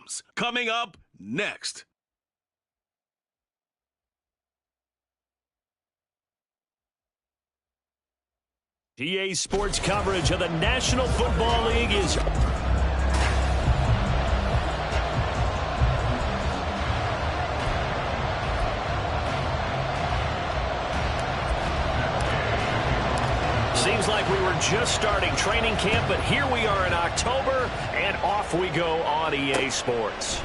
Rams. Coming up next. EA Sports coverage of the National Football League is... Seems like we were just starting training camp, but here we are in October, and off we go on EA Sports.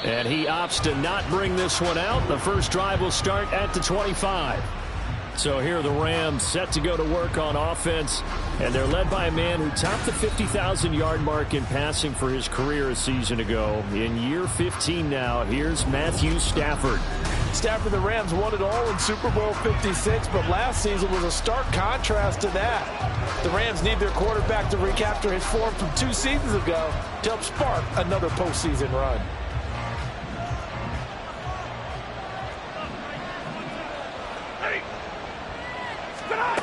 And he opts to not bring this one out. The first drive will start at the 25. So here are the Rams set to go to work on offense, and they're led by a man who topped the 50,000-yard mark in passing for his career a season ago. In year 15 now, here's Matthew Stafford. Stafford, the Rams won it all in Super Bowl 56, but last season was a stark contrast to that. The Rams need their quarterback to recapture his form from 2 seasons ago to help spark another postseason run.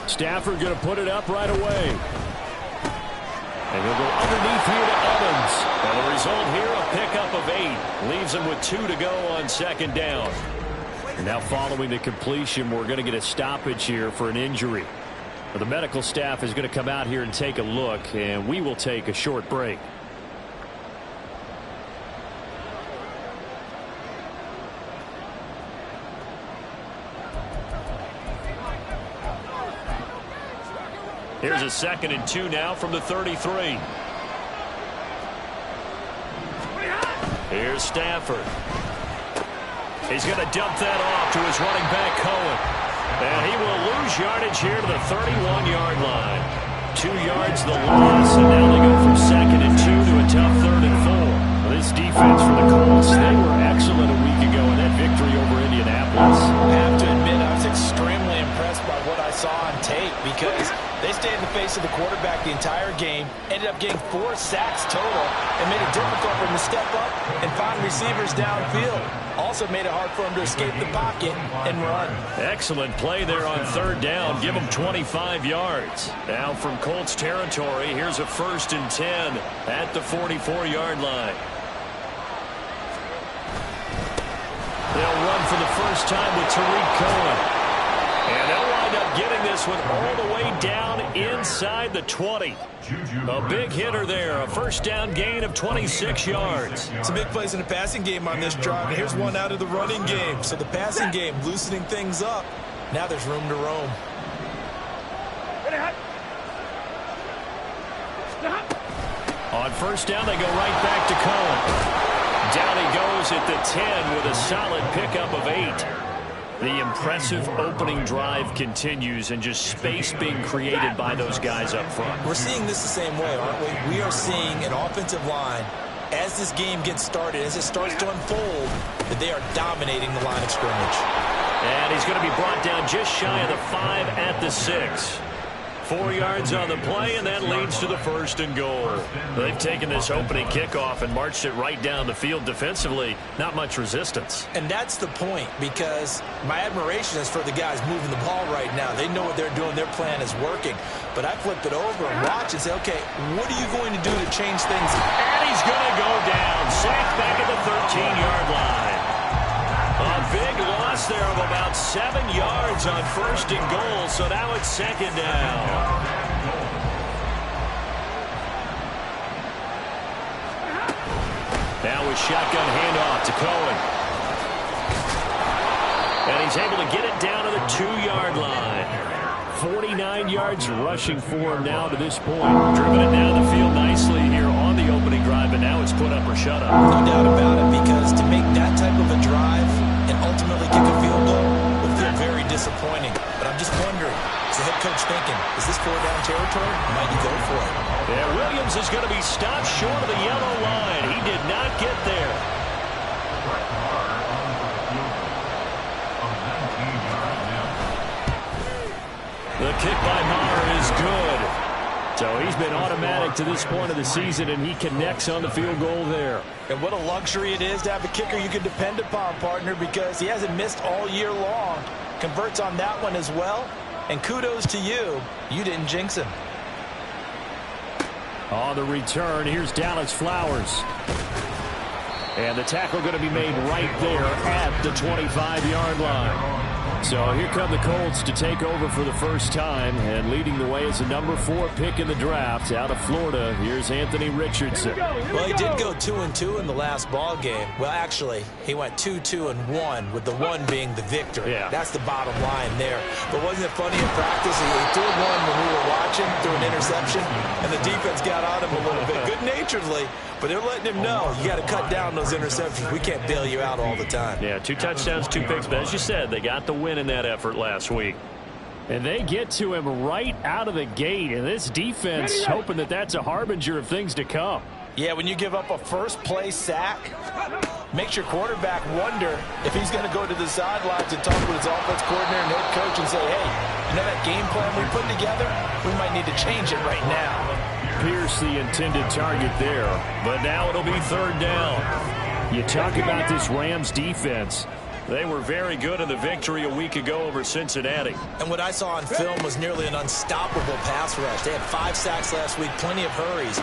Stafford going to put it up right away. And he'll go underneath here to Evans. And the result here, a pickup of 8. Leaves him with 2 to go on second down. And now following the completion, we're going to get a stoppage here for an injury. The medical staff is going to come out here and take a look, and we will take a short break. Here's a 2nd and 2 now from the 33. Here's Stafford. He's going to dump that off to his running back, Cohen. And he will lose yardage here to the 31-yard line. 2 yards the loss, and now they go from 2nd and 2 to a tough 3rd and 4. This defense for the Colts, they were excellent a week ago in that victory over Indianapolis. I have to admit, I was extremely impressed by what I saw on tape because they stayed in the face of the quarterback the entire game, ended up getting 4 sacks total, and made it difficult for him to step up and find receivers downfield. Also made it hard for him to escape the pocket and run. Excellent play there on 3rd down. Give him 25 yards. Now from Colts territory, here's a 1st and 10 at the 44-yard line. They'll run for the first time with Tariq Cohen. And they'll wind up getting this one all the way down inside the 20. A big hitter there. A 1st down gain of 26 yards. Some big plays in the passing game on this drive. And here's one out of the running game. So the passing game loosening things up. Now there's room to roam. On 1st down, they go right back to Cohen. Down he goes at the 10 with a solid pickup of 8. The impressive opening drive continues, and just space being created by those guys up front. We're seeing this the same way, aren't we? We are seeing an offensive line, as this game gets started, as it starts to unfold, that they are dominating the line of scrimmage. And he's going to be brought down just shy of the 5 at the 6. 4 yards on the play, and that leads to the 1st and goal. They've taken this opening kickoff and marched it right down the field defensively. Not much resistance. And that's the point, because my admiration is for the guys moving the ball right now. They know what they're doing. Their plan is working. But I flip it over and watch and say, okay, what are you going to do to change things? And he's going to go down. Sacked back at the 13-yard line. A big loss there of about 7 yards on 1st and goal, so now it's 2nd down. Now with shotgun handoff to Cohen. And he's able to get it down to the 2-yard line. 49 yards rushing for him now to this point. Driven it down the field nicely here on the opening drive, and now it's put up or shut up. No doubt about it, because to make that type of a drive and ultimately kick a field goal would feel very disappointing. But I'm just wondering, is the head coach thinking, is this 4-down territory? Might you go for it? Yeah, Williams is going to be stopped short of the yellow line. He did not get there. The kick by Maher is good. So he's been automatic to this point of the season, and he connects on the field goal there. And what a luxury it is to have a kicker you can depend upon, partner, because he hasn't missed all year long. Converts on that one as well. And kudos to you. You didn't jinx him. On the return, here's Dallas Flowers. And the tackle going to be made right there at the 25-yard line. So here come the Colts to take over for the first time, and leading the way is the number 4 pick in the draft out of Florida. Here's Anthony Richardson. Well, he did go 2-2 in the last ball game. Well, actually, he went 2-2-1, with the 1 being the victory. Yeah. That's the bottom line there. But wasn't it funny in practice? He threw one when we were watching, threw an interception, and the defense got on him a little bit, good-naturedly. But they're letting him know, you got to cut down those interceptions. We can't bail you out all the time. Yeah, 2 touchdowns, 2 picks. But as you said, they got the win in that effort last week. And they get to him right out of the gate. And this defense hoping that that's a harbinger of things to come. Yeah, when you give up a first-play sack, makes your quarterback wonder if he's going to go to the sidelines and talk with his offense coordinator and head coach and say, hey, you know that game plan we put together? We might need to change it right now. Pierce the intended target there, but now it'll be 3rd down. You talk about this Rams defense. They were very good in the victory a week ago over Cincinnati. And what I saw on film was nearly an unstoppable pass rush. They had 5 sacks last week, plenty of hurries.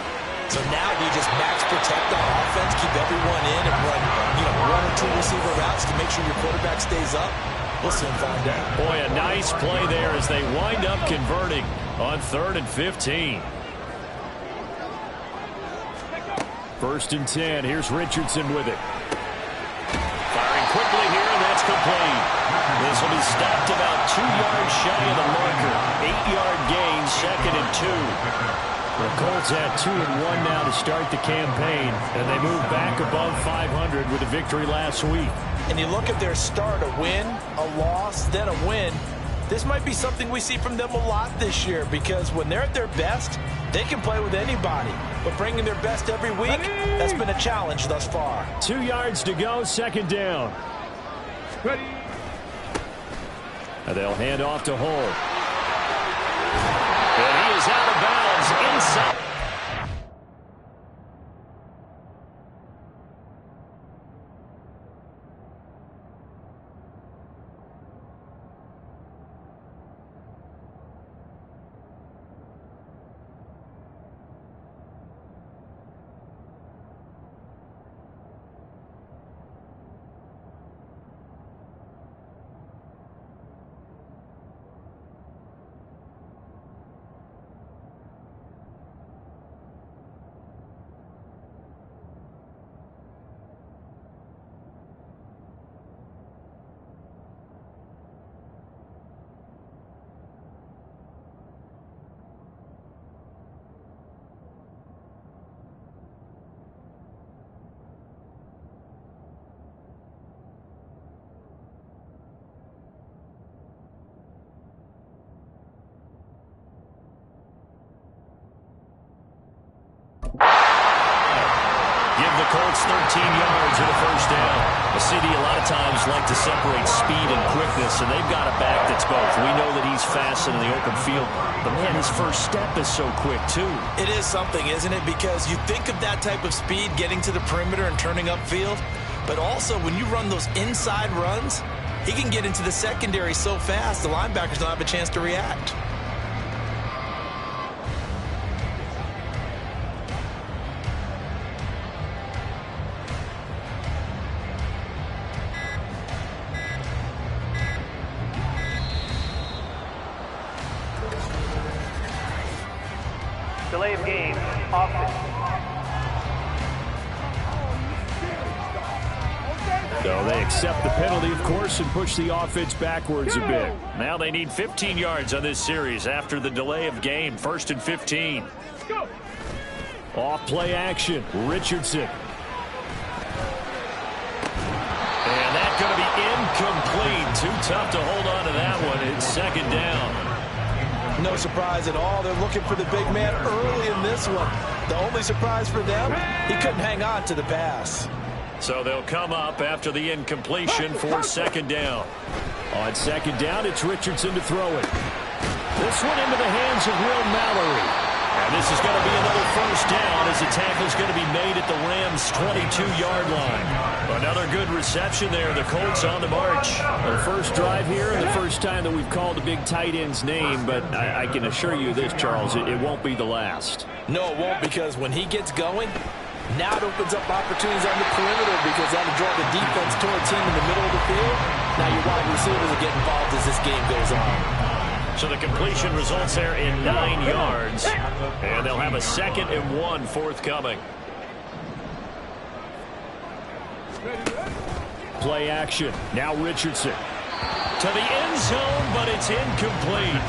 So now you just max protect on offense, keep everyone in, and run 1 or 2 receiver routes to make sure your quarterback stays up. We'll soon find out. Boy, a nice play there as they wind up converting on 3rd and 15. 1st and 10. Here's Richardson with it. Firing quickly here, and that's complete. This will be stopped about 2 yards shy of the marker. 8-yard gain, 2nd and 2. The Colts at 2-1 now to start the campaign, and they move back above 500 with a victory last week. And you look at their start, a win, a loss, then a win. This might be something we see from them a lot this year, because when they're at their best, they can play with anybody. But bringing their best every week, that's been a challenge thus far. 2 yards to go, 2nd down. Ready. And they'll hand off to Hull. And he is out of bounds inside. Colts 13 yards and a 1st down. The CD a lot of times like to separate speed and quickness, and they've got a back that's both. We know that he's fast in the open field, but man, his first step is so quick too. It is something, isn't it? Because you think of that type of speed getting to the perimeter and turning upfield, but also when you run those inside runs, he can get into the secondary so fast the linebackers don't have a chance to react. Delay of game, offense. So they accept the penalty, of course, and push the offense backwards a bit. Now they need 15 yards on this series after the delay of game. 1st and 15. Off play action, Richardson. And that's going to be incomplete. Too tough to hold on to that one. It's 2nd down. No surprise at all. They're looking for the big man early in this one. The only surprise for them, he couldn't hang on to the pass. So they'll come up after the incompletion for 2nd down. On 2nd down, it's Richardson to throw it. This one into the hands of Will Mallory. And this is going to be another 1st down as the tackle's going to be made at the Rams' 22-yard line. Another good reception there. The Colts on the march. The first drive here and the first time that we've called a big tight end's name, but I can assure you this, Charles, it won't be the last. No, it won't, because when he gets going, Now it opens up opportunities on the perimeter because that'll draw the defense towards him in the middle of the field. Now your wide receivers will get involved as this game goes on. So the completion results there in 9 yards. And they'll have a 2nd and 1 forthcoming. Play action. Now Richardson. To the end zone, but it's incomplete.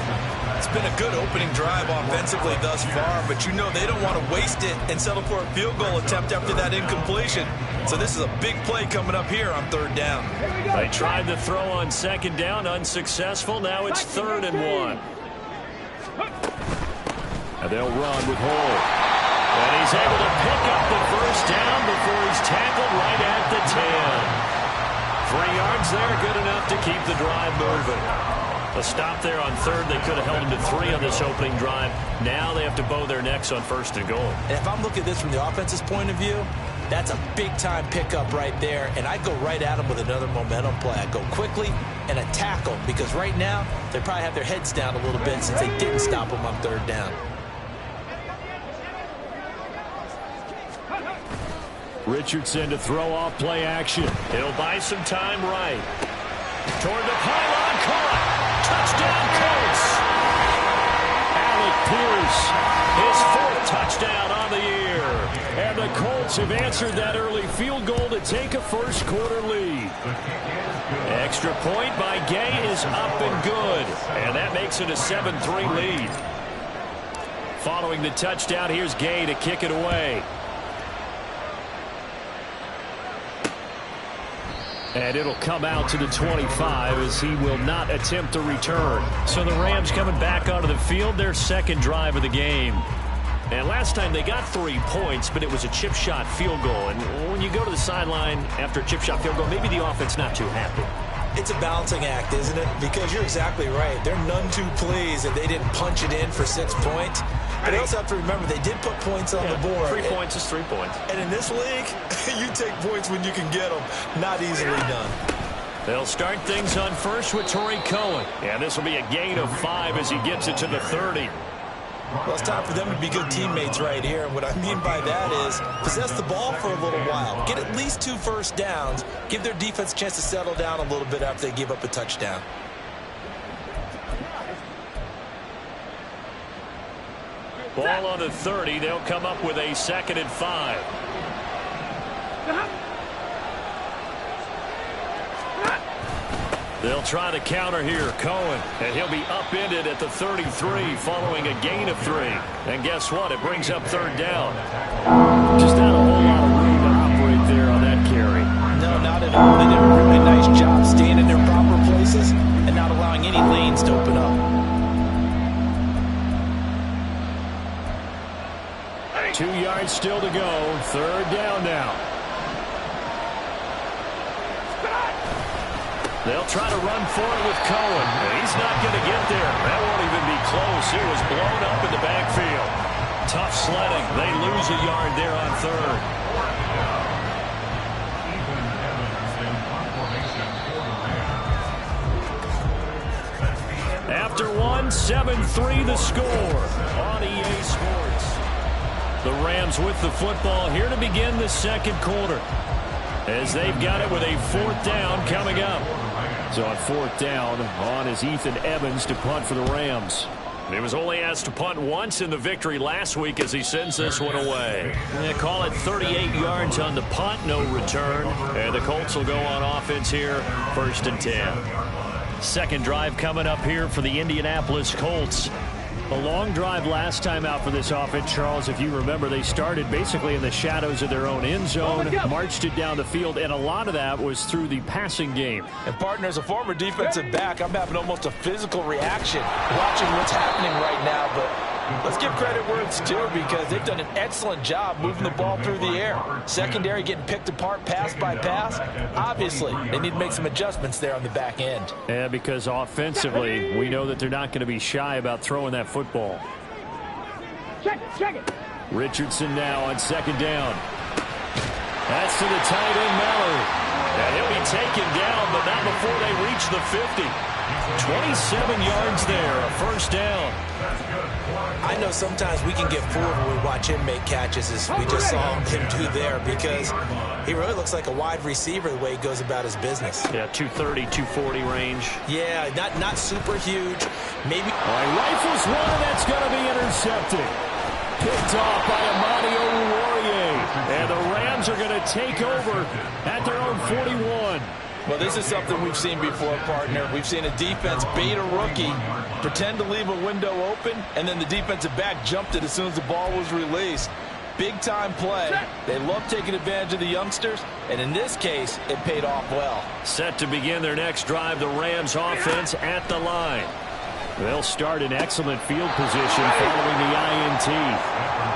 It's been a good opening drive offensively thus far, but you know they don't want to waste it and settle for a field goal attempt after that incompletion. So this is a big play coming up here on 3rd down. They tried the throw on 2nd down, unsuccessful. Now it's 3rd and 1. And they'll run with Hall. And he's able to pick up the 1st down before he's tackled right at the 10. 3 yards there, good enough to keep the drive moving. A stop there on 3rd. They could have held him to 3 on this opening drive. Now they have to bow their necks on 1st and goal. And if I'm looking at this from the offense's point of view, that's a big-time pickup right there, and I'd go right at him with another momentum play. I'd go quickly and a tackle, because right now they probably have their heads down a little bit since they didn't stop him on 3rd down. Richardson to throw off play action. He'll buy some time right. Toward the pylon, caught. Touchdown, Colts. Alec Pierce, his 4th touchdown on the year. And the Colts have answered that early field goal to take a 1st quarter lead. Extra point by Gay is up and good. And that makes it a 7-3 lead. Following the touchdown, here's Gay to kick it away. And it'll come out to the 25 as he will not attempt to return. So the Rams coming back onto the field, their 2nd drive of the game. And last time they got 3 points, but it was a chip shot field goal. And when you go to the sideline after a chip shot field goal, maybe the offense not too happy. It's a balancing act, isn't it? Because you're exactly right. They're none too pleased that they didn't punch it in for 6 points. But they also have to remember they did put points on the board. 3 points is 3 points. And in this league, you take points when you can get them. Not easily done. They'll start things on 1st with Torrey Cohen. And this will be a gain of 5 as he gets it to the 30. Well, it's time for them to be good teammates right here. And what I mean by that is possess the ball for a little while. Get at least 2 first downs. Give their defense a chance to settle down a little bit after they give up a touchdown. Ball on the 30. They'll come up with a 2nd and 5. They'll try to counter here. Cohen, and he'll be upended at the 33 following a gain of 3. And guess what? It brings up 3rd down. Just not a whole lot of room to operate there on that carry. No, not at all. They did a really nice job staying in their proper places and not allowing any lanes to open up. 2 yards still to go. 3rd down now. They'll try to run forward with Cohen. He's not going to get there. That won't even be close. It was blown up in the backfield. Tough sledding. They lose a yard there on 3rd. After 1, 7-3 the score on EA Sports. The Rams with the football here to begin the 2nd quarter, as they've got it with a 4th down coming up. So on 4th down, on is Ethan Evans to punt for the Rams. He was only asked to punt once in the victory last week as he sends this one away. They call it 38 yards on the punt, no return. And the Colts will go on offense here, 1st and 10. 2nd drive coming up here for the Indianapolis Colts. A long drive last time out for this offense, Charles. If you remember, they started basically in the shadows of their own end zone, marched it down the field, and a lot of that was through the passing game. And, partner, as a former defensive back, I'm having almost a physical reaction watching what's happening right now. But let's give credit where it's due, because they've done an excellent job moving the ball through the air. Secondary getting picked apart pass by pass. Obviously, they need to make some adjustments there on the back end. Yeah, because offensively, we know that they're not going to be shy about throwing that football. Check it. Richardson now on 2nd down. That's to the tight end, Mallory. And he'll be take him down, but not before they reach the 50. 27 yards there, a first down. I know sometimes we can get fooled when we watch him make catches, as we just saw him do there, because he really looks like a wide receiver the way he goes about his business. Yeah, 230, 240 range. Yeah, not super huge. Maybe. Rifles one, and that's going to be intercepted. Picked off by Amani Oruwariye. And the Rams are going to take over at their own 41. Well, this is something we've seen before, partner. We've seen a defense bait a rookie, pretend to leave a window open, and then the defensive back jumped it as soon as the ball was released. Big-time play. They love taking advantage of the youngsters, and in this case, it paid off well. Set to begin their next drive, the Rams offense at the line. They'll start in excellent field position following the INT.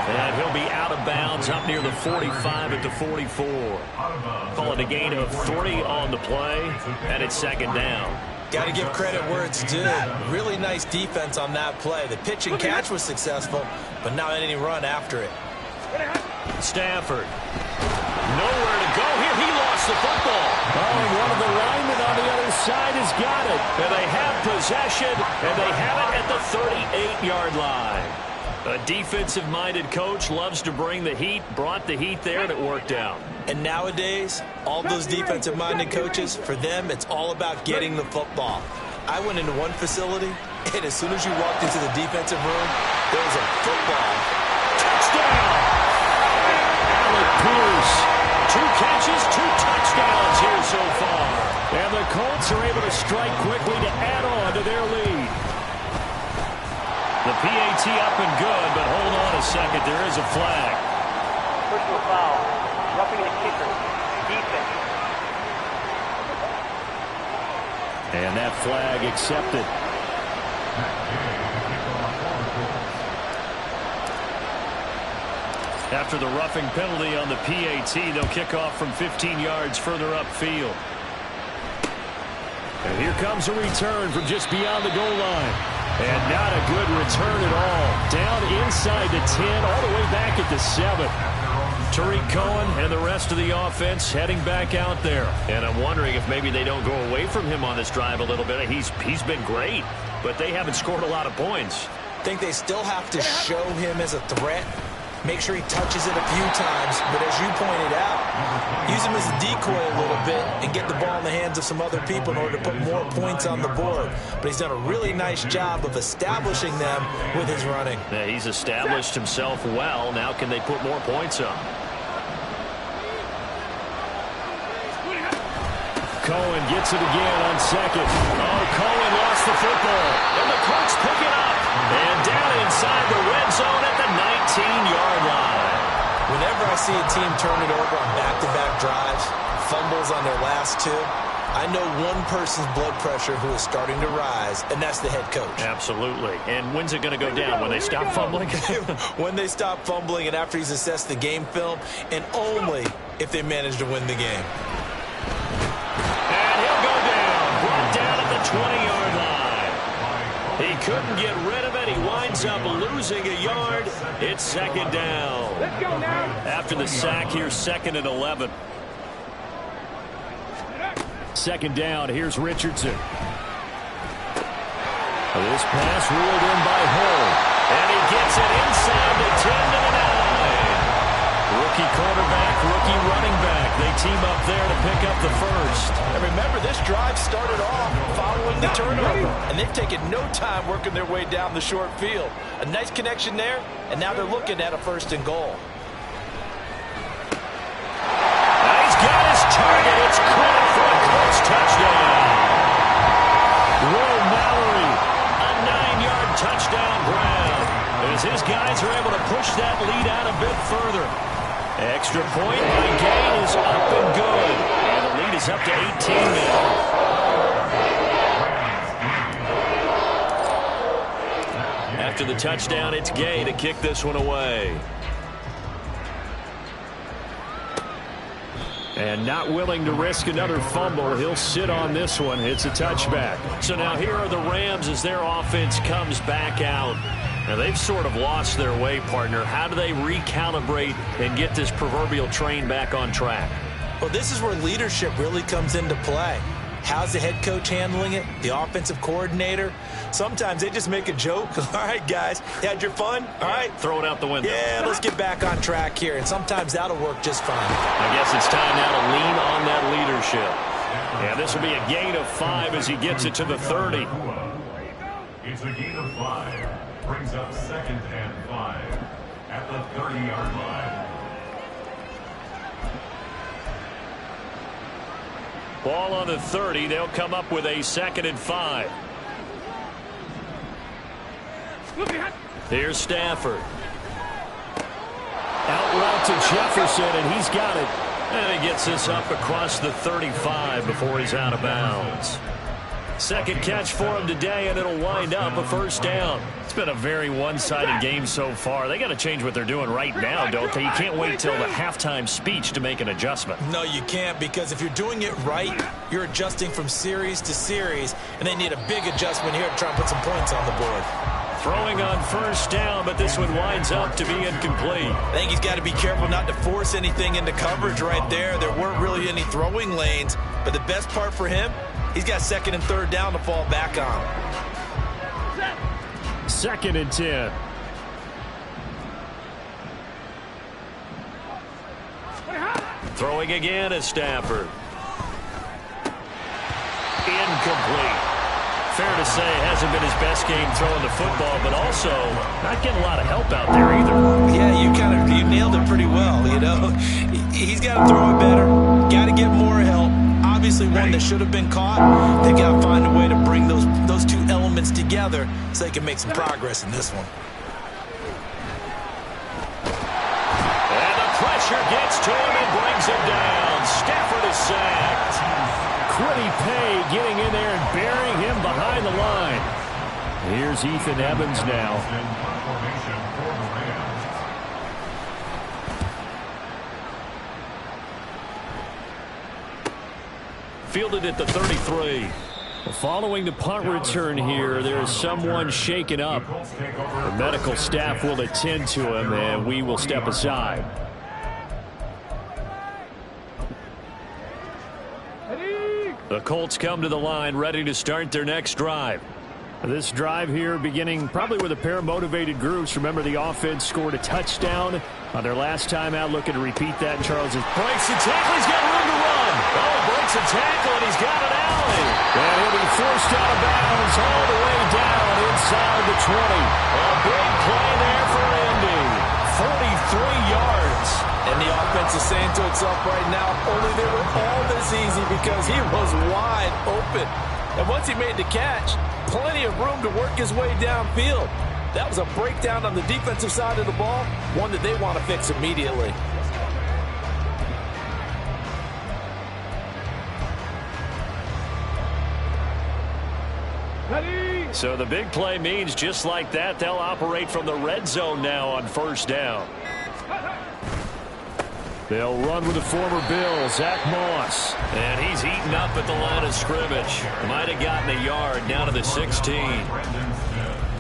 And he'll be out of bounds up near the 45 at the 44. Call it a gain of 3 on the play, and it's second down. Got to give credit where it's due. Really nice defense on that play. The pitch and catch was successful, but not any run after it. Stafford. Nowhere to go here. He lost the football. Oh, and one of the linemen on the other side has got it. And they have possession, and they have it at the 38-yard line. A defensive-minded coach loves to bring the heat, brought the heat there, and it worked out. And nowadays, all those defensive-minded coaches, for them, it's all about getting the football. I went into one facility, and as soon as you walked into the defensive room, there was a football. Touchdown! Alec Pierce. 2 catches, 2 touchdowns here so far. And the Colts are able to strike quickly to add on to their lead. The PAT up and good, but hold on a second. There is a flag. Personal foul. Roughing the kicker. Defense. And that flag accepted. After the roughing penalty on the PAT, they'll kick off from 15 yards further upfield. And here comes a return from just beyond the goal line. And not a good return at all. Down inside the 10, all the way back at the 7. Tariq Cohen and the rest of the offense heading back out there. And I'm wondering if maybe they don't go away from him on this drive a little bit. He's been great, but they haven't scored a lot of points. I think they still have to show him as a threat. Make sure he touches it a few times, but as you pointed out, use him as a decoy a little bit and get the ball in the hands of some other people in order to put more points on the board. But he's done a really nice job of establishing them with his running. Yeah, he's established himself well. Now can they put more points up? Cohen gets it again on second. Oh, Cohen lost the football. And the Colts pick it up. And down inside the red zone at the 19-yard line. Whenever I see a team turn it over on back-to-back drives, fumbles on their last 2, I know one person's blood pressure who is starting to rise, and that's the head coach. Absolutely. And when's it going to go down? When they stop fumbling? When they stop fumbling and after he's assessed the game film, and only if they manage to win the game. And he'll go down. Brought down at the 20-yard line. He couldn't get rid of it. He winds up losing a yard. It's second down. Let's go now. After the sack, here's 2nd and 11. Second down, here's Richardson. This pass ruled in by Hull. And he gets it inside the 10 to the 9. Rookie quarterback, rookie running back. They team up there to pick up the first. And remember, this drive started off following the turnover. And they've taken no time working their way down the short field. A nice connection there, and now they're looking at a 1st and goal. Now he's got his target. It's caught for a Colts touchdown. Will Mallory, a 9-yard touchdown grab. As his guys are able to push that lead out a bit further. Extra point by Gain is up and good. And the lead is up to 18 now. After the touchdown, it's Gay to kick this one away. And not willing to risk another fumble, he'll sit on this one. It's a touchback. So now here are the Rams as their offense comes back out. Now they've sort of lost their way, partner. How do they recalibrate and get this proverbial train back on track? Well, this is where leadership really comes into play. How's the head coach handling it? The offensive coordinator? Sometimes they just make a joke. All right, guys, you had your fun? All right. Throw it out the window. Yeah, let's get back on track here. And sometimes that'll work just fine. I guess it's time now to lean on that leadership. Yeah, this will be a gain of 5 as he gets it to the 30. It's a gain of 5. Brings up 2nd and 5 at the 30-yard line. Ball on the 30. They'll come up with a 2nd and 5. Here's Stafford. Out route to Jefferson, and he's got it. And he gets this up across the 35 before he's out of bounds. Second catch for him today, and it'll wind up a 1st down. It's been a very one-sided game so far. They got to change what they're doing right now, don't they? You can't wait till the halftime speech to make an adjustment. No, you can't, because if you're doing it right, you're adjusting from series to series, and they need a big adjustment here to try and put some points on the board. Throwing on 1st down, but this one winds up to be incomplete. I think he's got to be careful not to force anything into coverage right there. There weren't really any throwing lanes, but the best part for him, he's got 2nd and 3rd down to fall back on. 2nd and 10. Throwing again is Stafford. Incomplete. Fair to say it hasn't been his best game throwing the football, but also not getting a lot of help out there either. Yeah, you nailed it pretty well, you know. He's got to throw it better. Got to get more help. Obviously one that should have been caught. They've got to find a way to bring those two elements together so they can make some progress in this one. And the pressure gets to him and brings him down. Stafford is sacked. Quiddy Pay getting in there and burying him behind the line. Here's Ethan Evans now. Fielded at the 33. Following the punt return here, there is someone shaken up. The medical staff will attend to him, and we will step aside. The Colts come to the line, ready to start their next drive. This drive here beginning probably with a pair of motivated groups. Remember, the offense scored a touchdown on their last time out. Looking to repeat that. Charles breaks the tackle. He's got room to run. Oh, breaks the tackle, and he's got an alley. And he'll be forced out of bounds all the way down inside the 20. A big play there for Indy. 43 yards. And the offense is saying to itself right now, only they were all this easy because he was wide open. And once he made the catch, plenty of room to work his way downfield. That was a breakdown on the defensive side of the ball, one that they want to fix immediately. So the big play means just like that, they'll operate from the red zone now on 1st down. They'll run with the former Bill, Zach Moss. And he's eaten up at the line of scrimmage. Might have gotten a yard down to the 16.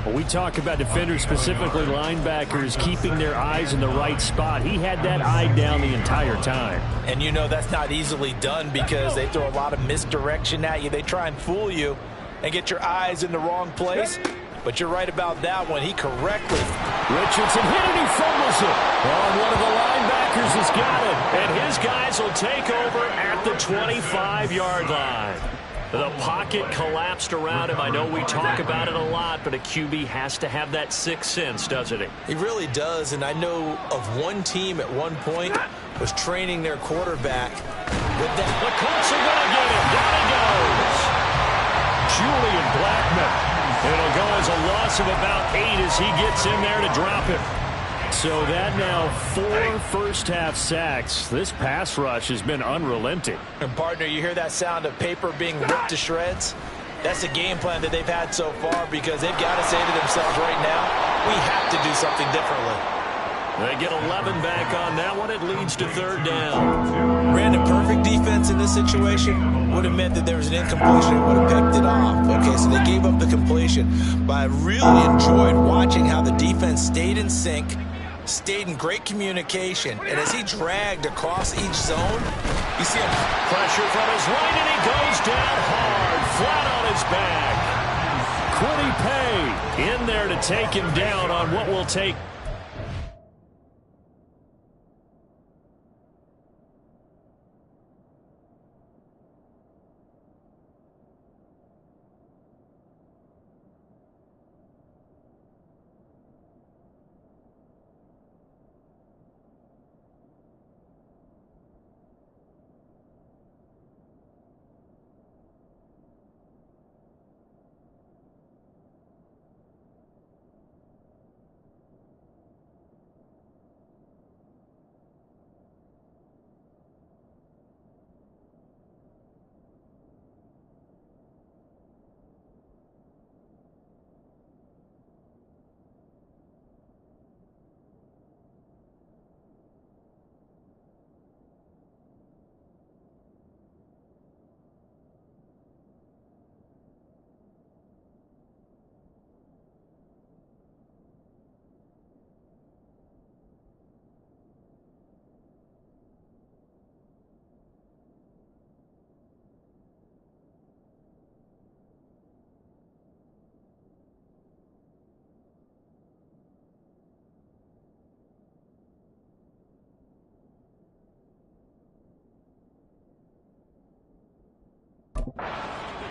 Well, we talk about defenders, specifically linebackers, keeping their eyes in the right spot. He had that eye down the entire time. And you know that's not easily done because they throw a lot of misdirection at you. They try and fool you and get your eyes in the wrong place. But you're right about that one. He correctly. Richardson hit it. He fumbles it. Oh, one of the linebackers has got it. And his guys will take over at the 25-yard line. The pocket collapsed around him. I know we talk about it a lot, but a QB has to have that sixth sense, doesn't he? He really does. And I know of one team at one point was training their quarterback with that. The Colts are going to get him. Down he goes. Julian Blackmon. It'll go as a loss of about 8 as he gets in there to drop him. So that now 4 first-half sacks. This pass rush has been unrelenting. And, partner, you hear that sound of paper being ripped to shreds? That's the game plan that they've had so far because they've got to say to themselves right now, we have to do something differently. They get 11 back on that one. It leads to 3rd down. Brandon, perfect defense in this situation would have meant that there was an incompletion. It would have picked it off. Okay, so they gave up the completion. But I really enjoyed watching how the defense stayed in sync, stayed in great communication. And as he dragged across each zone, you see him. Pressure from his right, and he goes down hard, flat on his back. Quiddy Pay in there to take him down on what will take.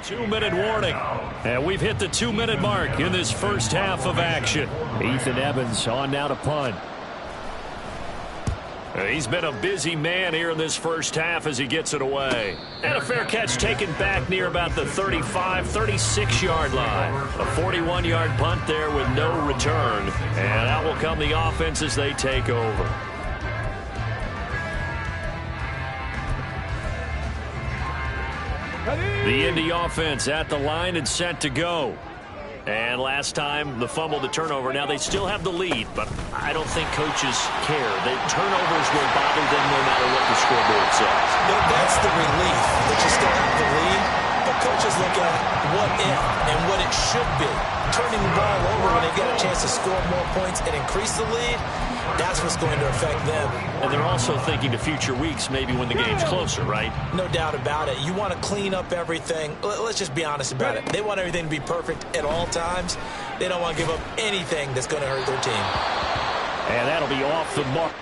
Two-minute warning. And we've hit the 2-minute mark in this first half of action. Ethan Evans on now to punt. He's been a busy man here in this first half as he gets it away. And a fair catch taken back near about the 35, 36-yard line. A 41-yard punt there with no return. And out will come the offense as they take over. The Indy offense at the line and set to go. And last time, the fumble, the turnover. Now, they still have the lead, but I don't think coaches care. The turnovers will bother them no matter what the scoreboard says. That's the relief that you still have the lead. But coaches look at what if and what it should be. Turning the ball over when they get a chance to score more points and increase the lead, that's what's going to affect them. And they're also thinking to future weeks, maybe when the game's closer, right? No doubt about it. You want to clean up everything. Let's just be honest about it. They want everything to be perfect at all times. They don't want to give up anything that's going to hurt their team. And that'll be off the mark.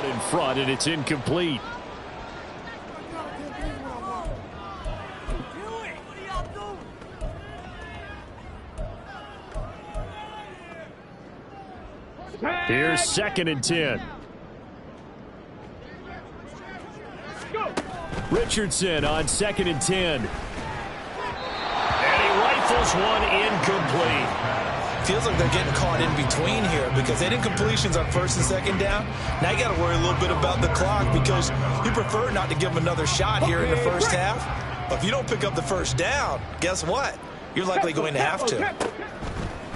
in front, and it's incomplete. Here's 2nd and 10. Richardson on 2nd and 10. And he rifles one incomplete. Feels like they're getting caught in between here because they did completions on 1st and 2nd down. Now you got to worry a little bit about the clock because you prefer not to give them another shot here in the first half. But if you don't pick up the 1st down, guess what? You're likely going to have to.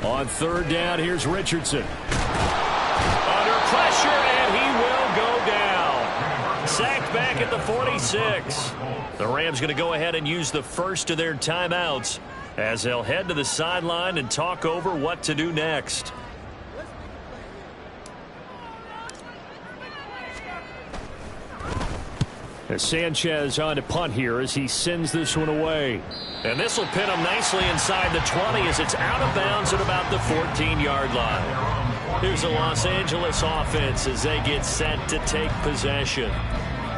On 3rd down, here's Richardson. Under pressure, and he will go down. Sacked back at the 46. The Rams going to go ahead and use the first of their timeouts as they'll head to the sideline and talk over what to do next. As Sanchez on to punt here as he sends this one away. And this will pin him nicely inside the 20 as it's out of bounds at about the 14-yard line. Here's the Los Angeles offense as they get set to take possession.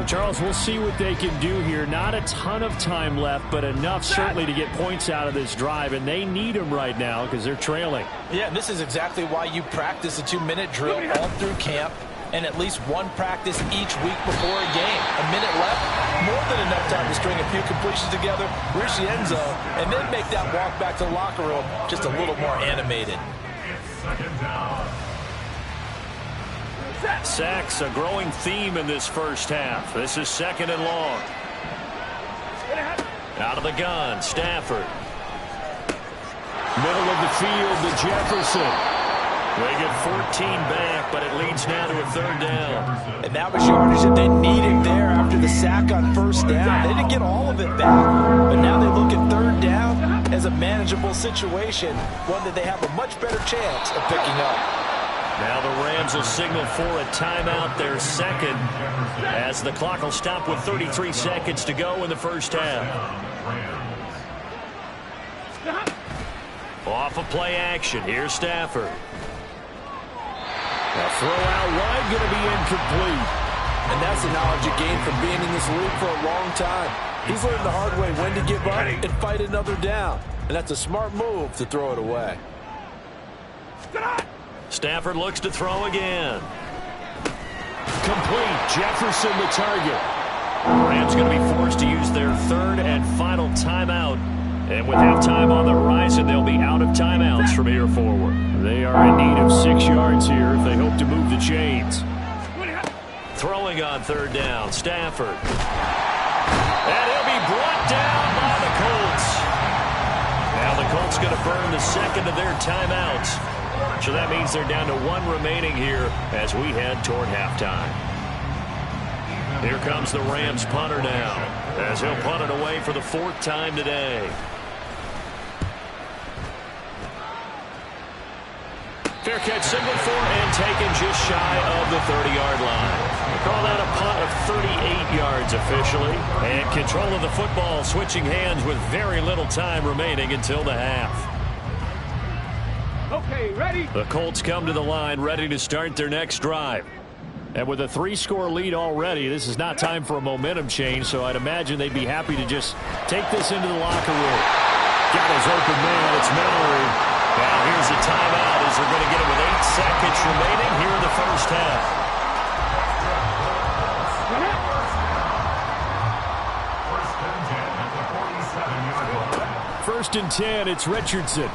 Charles, we'll see what they can do here. Not a ton of time left, but enough certainly to get points out of this drive, and they need them right now because they're trailing. Yeah, and this is exactly why you practice a 2-minute drill all through camp and at least one practice each week before a game. A minute left, more than enough time to string a few completions together, reach the end zone, and then make that walk back to the locker room just a little more animated. Sacks, a growing theme in this first half. This is 2nd and long. Out of the gun, Stafford. Middle of the field to Jefferson. They get 14 back, but it leads now to a 3rd down. And that was yardage that they needed there after the sack on 1st down. They didn't get all of it back, but now they look at 3rd down as a manageable situation, one that they have a much better chance of picking up. Now the Rams will signal for a timeout, their 2nd, as the clock will stop with 33 seconds to go in the first half. Off of play action, here's Stafford. A throw out wide, going to be incomplete. And that's the knowledge you gain from being in this league for a long time. He's learned the hard way when to give up and fight another down. And that's a smart move to throw it away. Stafford looks to throw again. Complete. Jefferson the target. Rams going to be forced to use their 3rd and final timeout. And with halftime on the horizon, they'll be out of timeouts from here forward. They are in need of 6 yards here if they hope to move the chains. Throwing on 3rd down, Stafford. And he'll be brought down by the Colts. Now the Colts going to burn the 2nd of their timeouts. So that means they're down to 1 remaining here as we head toward halftime. Here comes the Rams punter now as he'll punt it away for the 4th time today. Fair catch signaled for and taken just shy of the 30-yard line. We call that a punt of 38 yards officially. And control of the football switching hands with very little time remaining until the half. Okay, ready? The Colts come to the line ready to start their next drive. And with a 3-score lead already, this is not time for a momentum change, so I'd imagine they'd be happy to just take this into the locker room. Got his open man, it's Mallory. Now here's a timeout as they're going to get it with 8 seconds remaining here in the first half. First and 10, it's Richardson. And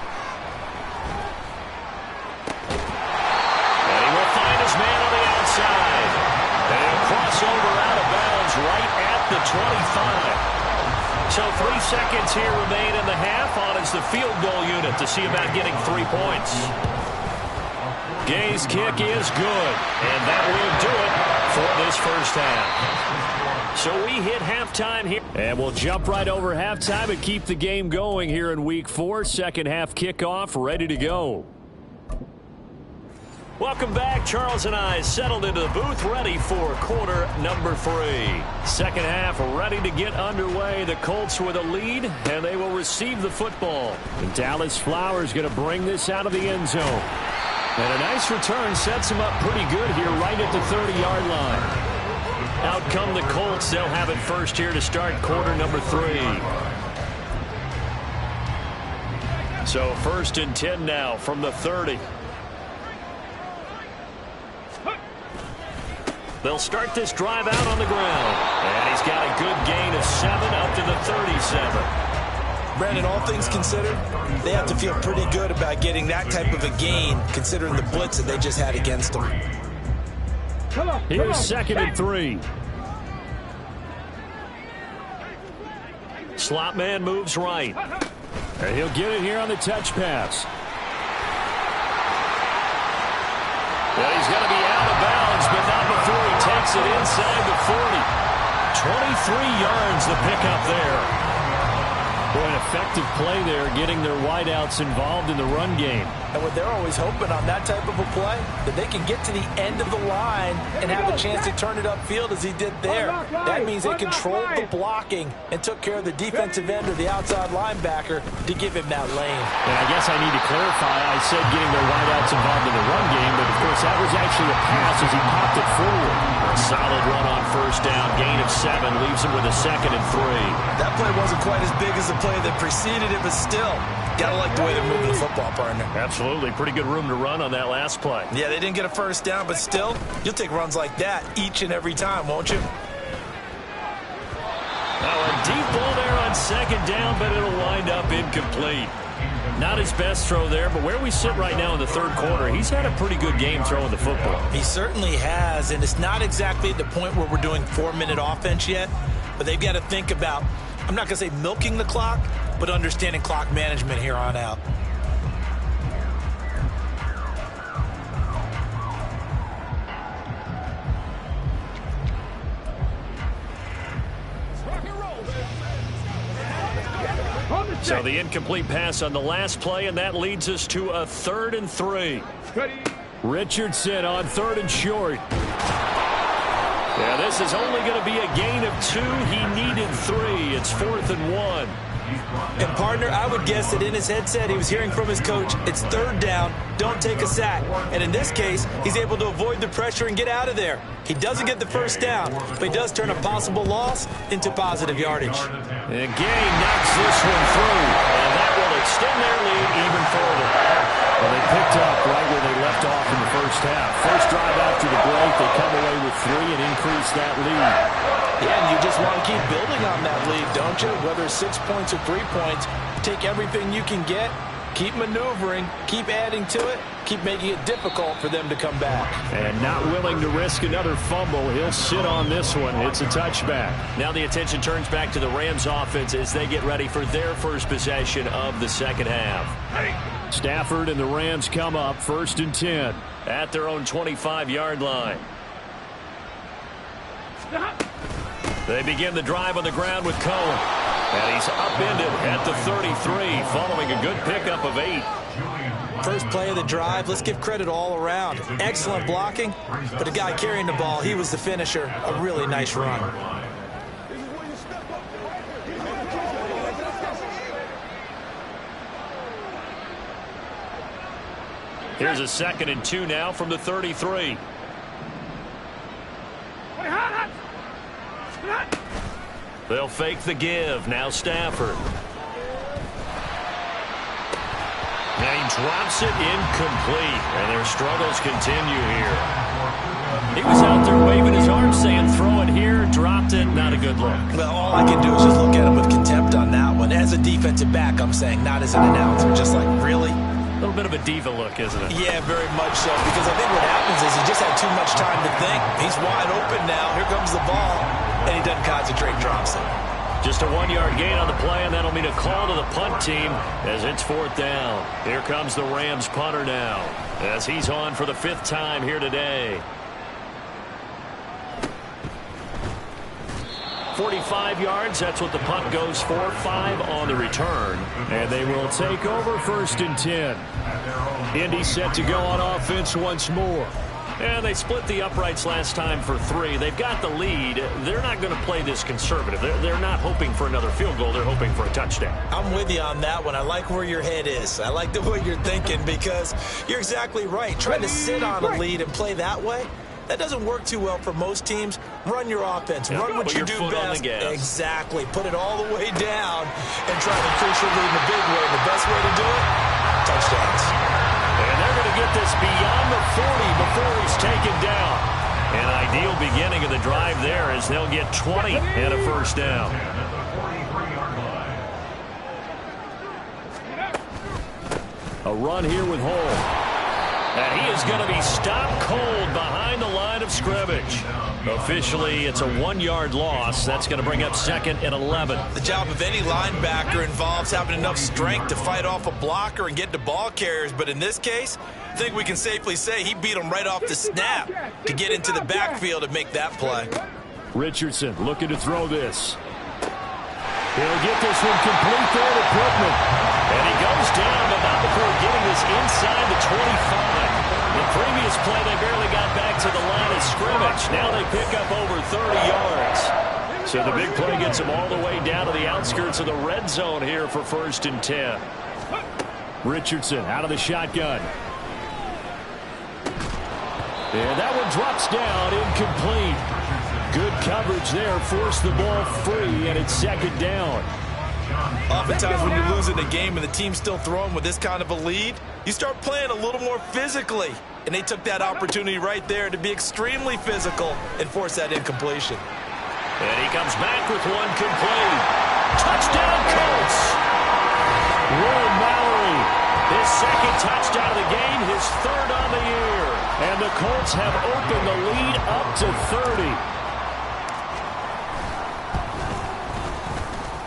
he will find his man on the outside. And he'll cross over out of bounds right at the 25. So 3 seconds here remain in the half on as the field goal unit to see about getting 3 points. Gay's kick is good, and that will do it for this first half. So we hit halftime here. And we'll jump right over halftime and keep the game going here in Week 4. Second half kickoff ready to go. Welcome back. Charles and I settled into the booth ready for quarter number 3. Second half ready to get underway. The Colts with a lead, and they will receive the football. And Dallas Flowers going to bring this out of the end zone. And a nice return sets him up pretty good here right at the 30-yard line. Out come the Colts. They'll have it first here to start quarter number 3. So 1st and 10 now from the 30. They'll start this drive out on the ground. And he's got a good gain of 7 up to the 37. Brandon, all things considered, they have to feel pretty good about getting that type of a gain considering the blitz that they just had against them. Here's 2nd and 3. Slot man moves right. And he'll get it here on the touch pass. Well, he's going to be out of bounds, but not before he takes it inside the 40. 23 yards the pickup there. Boy, an effective play there, getting their wideouts involved in the run game. And what they're always hoping on that type of a play, that they can get to the end of the line and have a chance to turn it upfield as he did there. That means they controlled the blocking and took care of the defensive end or the outside linebacker to give him that lane. And I guess I need to clarify, I said getting their wideouts involved in the run game, but of course that was actually a pass as he popped it forward. A solid run on 1st down, gain of 7, leaves him with a 2nd and 3. That play wasn't quite as big as the play that preceded it, but still, gotta like the way they're moving the football, partner. Absolutely. Pretty good room to run on that last play. Yeah, they didn't get a 1st down, but still, you'll take runs like that each and every time, won't you? Now a deep ball there on 2nd down, but it'll wind up incomplete. Not his best throw there, but where we sit right now in the 3rd quarter, he's had a pretty good game throwing the football. He certainly has, and it's not exactly at the point where we're doing 4-minute offense yet, but they've got to think about, I'm not going to say milking the clock, but understanding clock management here on out. So the incomplete pass on the last play, and that leads us to a 3rd and 3. Richardson on 3rd and short. Yeah, this is only going to be a gain of 2. He needed 3. It's 4th and 1. And, partner, I would guess that in his headset he was hearing from his coach, it's 3rd down, don't take a sack. And in this case, he's able to avoid the pressure and get out of there. He doesn't get the 1st down, but he does turn a possible loss into positive yardage. And Gay knocks this one through, and that will extend their lead even further. Well, they picked up right where they left off in the 1st half. First drive after the break, they come away with 3 and increase that lead. Yeah, and you just want to keep building on that lead, don't you? Whether it's 6 points or 3 points, take everything you can get, keep maneuvering, keep adding to it, keep making it difficult for them to come back. And not willing to risk another fumble. He'll sit on this one. It's a touchback. Now the attention turns back to the Rams offense as they get ready for their first possession of the 2nd half. Stafford and the Rams come up 1st and 10 at their own 25-yard line. They begin the drive on the ground with Cohen. And he's upended at the 33 following a good pickup of 8. First play of the drive, let's give credit all around. Excellent blocking, but the guy carrying the ball, he was the finisher. A really nice run. Here's a 2nd and 2 now from the 33. They'll fake the give. Now Stafford. And he drops it incomplete. And their struggles continue here. He was out there waving his arms saying throw it here. Dropped it. Not a good look. Well, all I can do is just look at him with contempt on that one. As a defensive back, I'm saying, not as an announcer. Just like, really? A little bit of a diva look, isn't it? Yeah, very much so. Because I think what happens is he just had too much time to think. He's wide open now. Here comes the ball. And he doesn't concentrate, drops it. Just a 1-yard gain on the play, and that'll mean a call to the punt team as it's 4th down. Here comes the Rams punter now as he's on for the 5th time here today. 45 yards, that's what the punt goes for. 5 on the return. And they will take over 1st and 10. Indy set to go on offense once more. And they split the uprights last time for 3. They've got the lead. They're not going to play this conservative. They're not hoping for another field goal. They're hoping for a touchdown. I'm with you on that one. I like where your head is. I like the way you're thinking because you're exactly right. Trying to sit on a lead and play that way, that doesn't work too well for most teams. Run your offense. Yeah, run what you do best. Exactly. Put it all the way down and try to increase your lead in a big way. The best way to do it, touchdowns. And they're going to get this beyond the 40 before he's taken down. An ideal beginning of the drive there as they'll get 20 and a first down. A run here with Hall. And he is going to be stopped cold behind the line of scrimmage. Officially, it's a 1-yard loss. That's going to bring up 2nd and 11. The job of any linebacker involves having enough strength to fight off a blocker and get to ball carriers. But in this case, I think we can safely say he beat him right off the snap to get into the backfield and make that play. Richardson looking to throw this. He'll get this one complete there to Pittman. And he goes down, but not before getting this inside the 25. The previous play, they barely got back to the line of scrimmage. Now they pick up over 30 yards. So the big play gets them all the way down to the outskirts of the red zone here for 1st and 10. Richardson out of the shotgun. And that one drops down, incomplete. Good coverage there, forced the ball free, and it's 2nd down. Oftentimes when you're losing a game and the team's still throwing with this kind of a lead, you start playing a little more physically. And they took that opportunity right there to be extremely physical and force that incompletion. And he comes back with one complete. Touchdown, Colts! Will Mallory, his 2nd touchdown of the game, his 3rd on the year. And the Colts have opened the lead up to 30.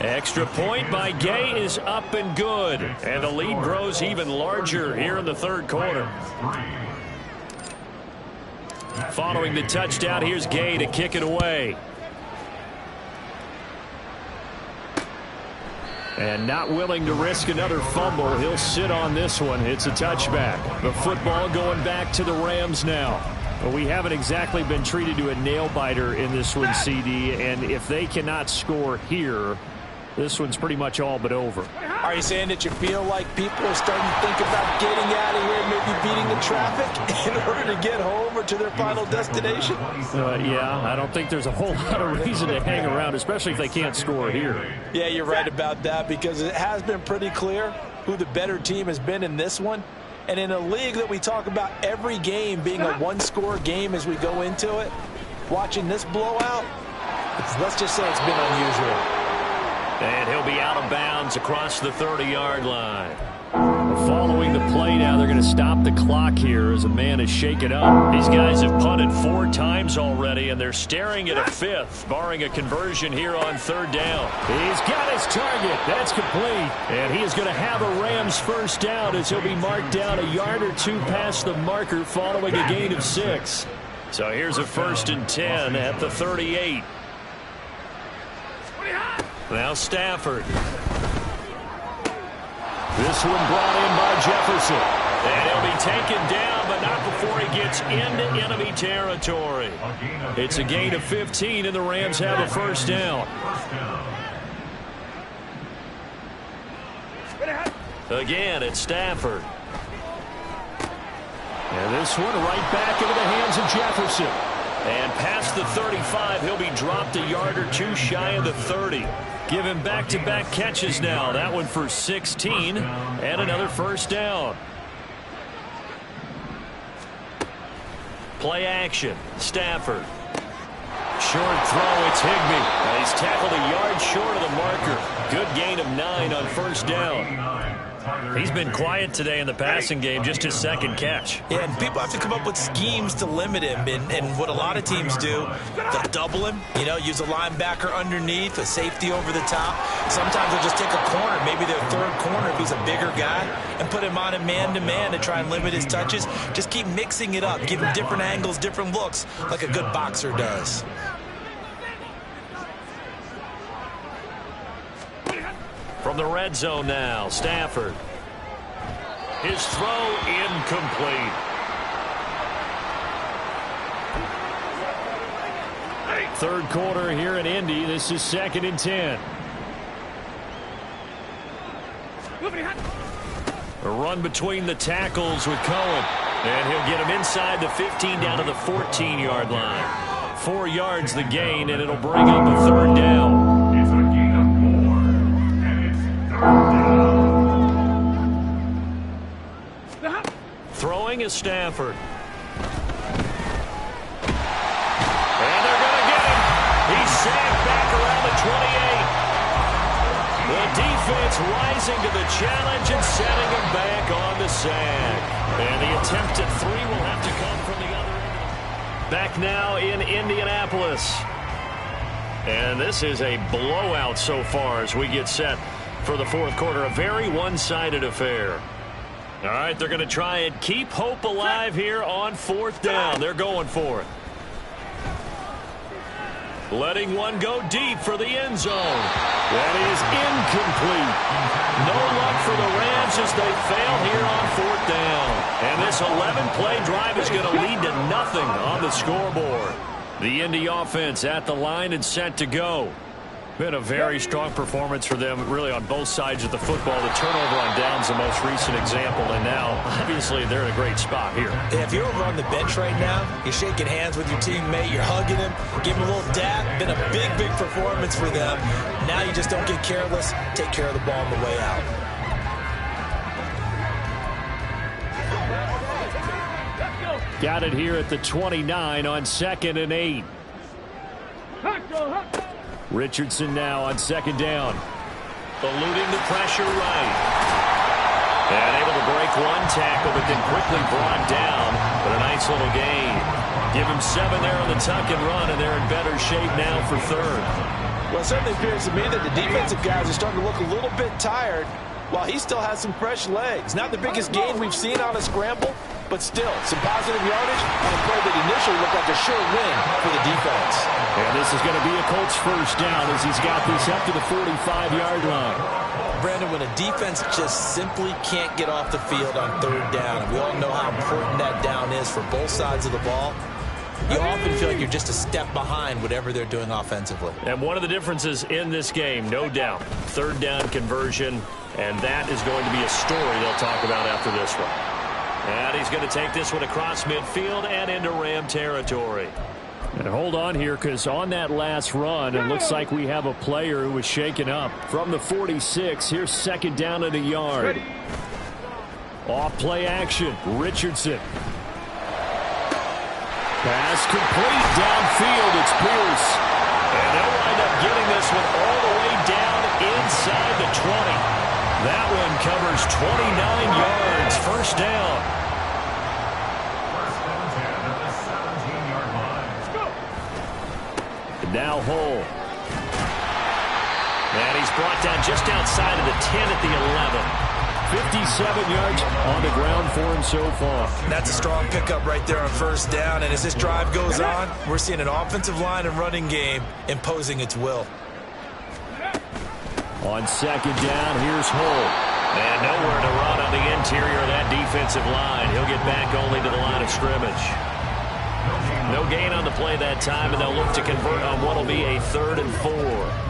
Extra point by Gay is up and good. And the lead grows even larger here in the 3rd quarter. Following the touchdown, here's Gay to kick it away. And not willing to risk another fumble, he'll sit on this one. It's a touchback. The football going back to the Rams now. Well, we haven't exactly been treated to a nail-biter in this one, CD. And if they cannot score here, this one's pretty much all but over. Are you saying that you feel like people are starting to think about getting out of here, maybe beating the traffic in order to get home or to their final destination? Yeah, I don't think there's a whole lot of reason to hang around, especially if they can't score here. Yeah, you're right about that because it has been pretty clear who the better team has been in this one. And in a league that we talk about every game being a one-score game as we go into it, watching this blowout, let's just say it's been unusual. And he'll be out of bounds across the 30-yard line. Following the play now, they're going to stop the clock here as a man is shaken up. These guys have punted 4 times already, and they're staring at a 5th, barring a conversion here on 3rd down. He's got his target. That's complete. And he is going to have a Rams first down as he'll be marked down a yard or 2 past the marker following a gain of 6. So here's a 1st and 10 at the 38. Now Stafford. This one brought in by Jefferson. And he'll be taken down, but not before he gets into enemy territory. It's a gain of 15, and the Rams have a first down. Again, it's Stafford. And this one right back into the hands of Jefferson. And past the 35, he'll be dropped a yard or 2 shy of the 30. Give him back-to-back catches now. That one for 16 and another first down. Play action. Stafford. Short throw. It's Higbee. And he's tackled a yard short of the marker. Good gain of 9 on first down. He's been quiet today in the passing game, just his 2nd catch. Yeah, and people have to come up with schemes to limit him. And what a lot of teams do, they'll double him, use a linebacker underneath, a safety over the top. Sometimes they'll just take a corner, maybe their 3rd corner if he's a bigger guy, and put him on a man-to-man to try and limit his touches. Just keep mixing it up, give him different angles, different looks, like a good boxer does. From the red zone now, Stafford. His throw incomplete. third quarter here in Indy. This is 2nd and 10. A run between the tackles with Cohen. And he'll get him inside the 15 down to the 14-yard line. 4 yards the gain, and it'll bring up a third down. It's a gain of 4, and it's third down. Throwing is Stafford. And they're going to get him. He's sacked back around the 28. The defense rising to the challenge and setting him back on the sack. And the attempt at 3 will have to come from the other end. Back now in Indianapolis. And this is a blowout so far as we get set for the fourth quarter. A very one-sided affair. All right, they're going to try and keep hope alive here on 4th down. They're going for it. Letting one go deep for the end zone. That is incomplete. No luck for the Rams as they fail here on 4th down. And this 11-play drive is going to lead to nothing on the scoreboard. The Indy offense at the line and set to go. Been a very strong performance for them, really, on both sides of the football. The turnover on downs, the most recent example, and now, obviously, they're in a great spot here. Yeah, if you're over on the bench right now, you're shaking hands with your teammate, you're hugging him, giving him a little dap. Been a big, big performance for them. Now you just don't get careless. Take care of the ball on the way out. Got it here at the 29 on 2nd and 8. Richardson now on 2nd down. Eluding the pressure right. And able to break one tackle, but then quickly brought down. But a nice little gain. Give him 7 there on the tuck and run, and they're in better shape now for 3rd. Well, it certainly appears to me that the defensive guys are starting to look a little bit tired while he still has some fresh legs. Not the biggest gain we've seen on a scramble, but still, some positive yardage on a play that initially looked like a sure win for the defense. And this is going to be a Colts first down as he's got this up to the 45-yard line. Brandon, when a defense just simply can't get off the field on 3rd down, and we all know how important that down is for both sides of the ball, you often feel like you're just a step behind whatever they're doing offensively. And one of the differences in this game, no doubt, 3rd down conversion, and that is going to be a story they'll talk about after this one. And he's going to take this one across midfield and into Ram territory. And hold on here, because on that last run, it looks like we have a player who was shaken up. From the 46, here's 2nd down and a yard. Off play action, Richardson. Pass complete downfield, it's Pierce. And they'll wind up getting this one all the way down inside the 20. That one covers 29 yards, first down. First and 10 at the 17-yard line. And now Hull. And he's brought down just outside of the 10 at the 11. 57 yards on the ground for him so far. That's a strong pickup right there on first down. And as this drive goes on, we're seeing an offensive line and running game imposing its will. On 2nd down, here's Hull. And nowhere to run on the interior of that defensive line. He'll get back only to the line of scrimmage. No gain on the play that time, and they'll look to convert on what will be a 3rd and 4.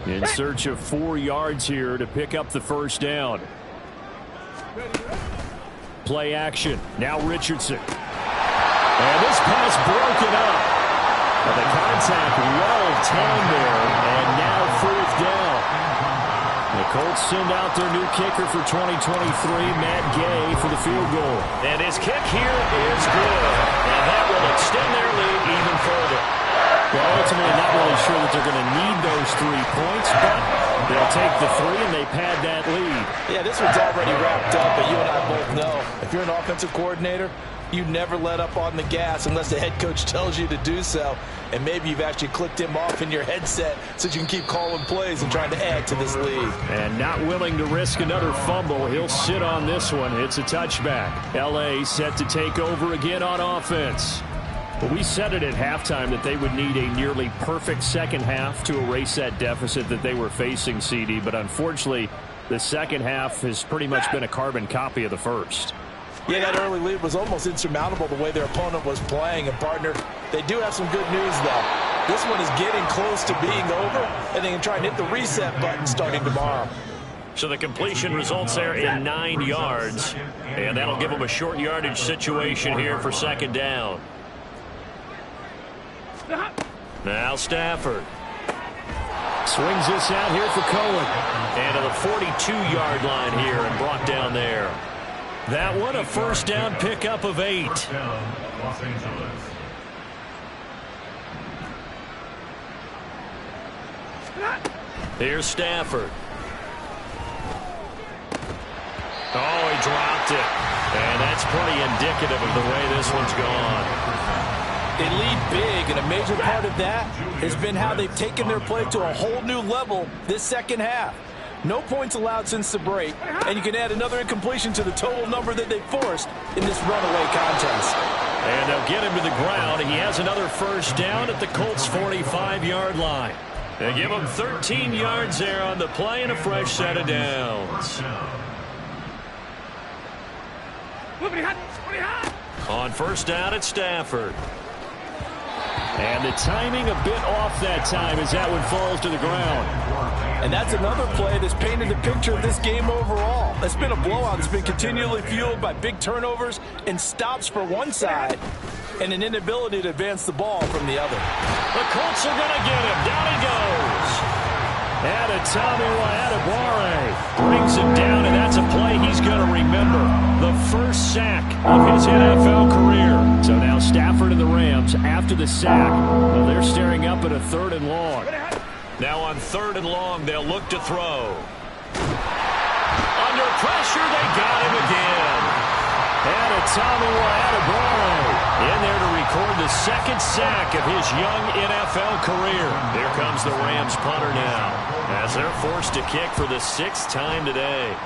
In search of 4 yards here to pick up the first down. Play action. Now Richardson. And this pass broken up. But the contact well timed there. And now 4th down. The Colts send out their new kicker for 2023, Matt Gay, for the field goal. And his kick here is good. And that will extend their lead even further. Well, ultimately, not really sure that they're going to need those 3 points, but they'll take the 3 and they pad that lead. Yeah, this one's already wrapped up, but you and I both know if you're an offensive coordinator, you never let up on the gas unless the head coach tells you to do so. And maybe you've actually clicked him off in your headset so you can keep calling plays and trying to add to this lead. And not willing to risk another fumble, he'll sit on this one. It's a touchback. L.A. set to take over again on offense. But we said it at halftime that they would need a nearly perfect second half to erase that deficit that they were facing, CD. But unfortunately, The second half has pretty much been a carbon copy of the first. Yeah, that early lead was almost insurmountable the way their opponent was playing. And, partner, they do have some good news, though. This one is getting close to being over, and they can try and hit the reset button starting tomorrow. So the completion results there in 9 yards, and that'll give them a short yardage situation here for second down. Now Stafford. Swings this out here for Cohen. And to the 42-yard line here and brought down there. That one a first down pickup of 8. First down, Los Angeles. Here's Stafford. Oh, he dropped it. And that's pretty indicative of the way this one's gone. They lead big, and a major part of that has been how they've taken their play to a whole new level this second half. No points allowed since the break, and you can add another incompletion to the total number that they forced in this runaway contest. And they'll get him to the ground. He has another first down at the Colts' 45-yard line. They give him 13 yards there on the play and a fresh set of downs. On first down, it's Stafford. And the timing a bit off that time as that one falls to the ground. And that's another play that's painted the picture of this game overall. It's been a blowout that's been continually fueled by big turnovers and stops for one side and an inability to advance the ball from the other. The Colts are going to get him. Down he goes. And a Tommy Adebawore brings him down, and that's a play he's going to remember. The first sack of his NFL career. So now Stafford and the Rams after the sack. Well, they're staring up at a 3rd and long. Now on 3rd and long, they'll look to throw. Under pressure, they got him again. And a Tommy Adebawore in there to record the second sack of his young NFL career. Here comes the Rams punter now as they're forced to kick for the 6th time today.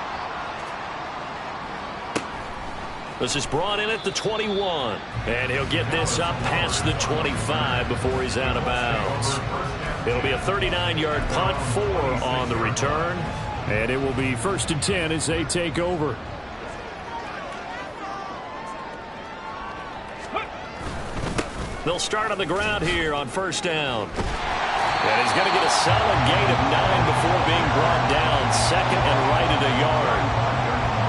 This is brought in at the 21. And he'll get this up past the 25 before he's out of bounds. It'll be a 39-yard punt, 4 on the return. And it will be 1st and 10 as they take over. They'll start on the ground here on first down. And he's going to get a solid gain of 9 before being brought down. 2nd and right at a yard.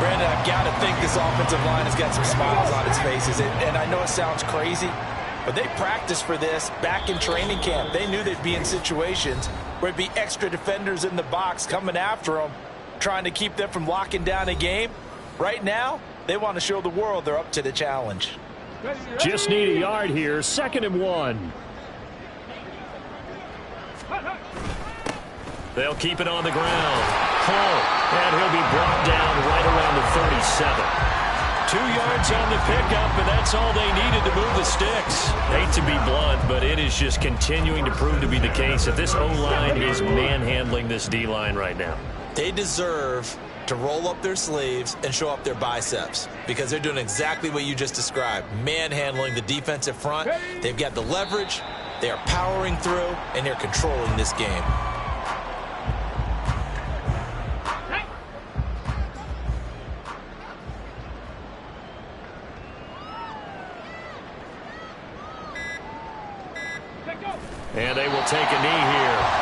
Brandon, I've got to think this offensive line has got some smiles on its faces. And I know it sounds crazy, but they practiced for this back in training camp. They knew they'd be in situations where it'd be extra defenders in the box coming after them, trying to keep them from locking down a game. Right now, they want to show the world they're up to the challenge. Just need a yard here. 2nd and 1. They'll keep it on the ground. And he'll be brought down right around the 37. 2 yards on the pickup, and that's all they needed to move the sticks. Hate to be blunt, but it is just continuing to prove to be the case that this O-line is manhandling this D-line right now. They deserve to roll up their sleeves and show up their biceps because they're doing exactly what you just described, manhandling the defensive front. They've got the leverage, they are powering through, and they're controlling this game. And they will take a knee here.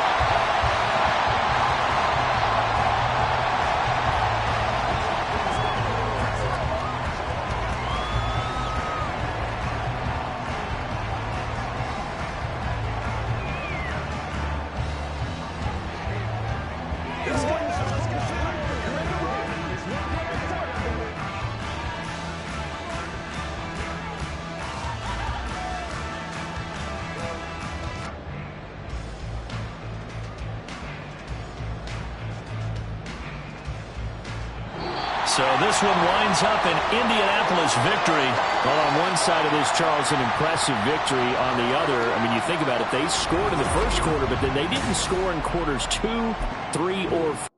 So this one winds up an Indianapolis victory. Well, on one side of this, Charles, an impressive victory. On the other, I mean, you think about it, they scored in the first quarter, but then they didn't score in quarters 2, 3, or 4.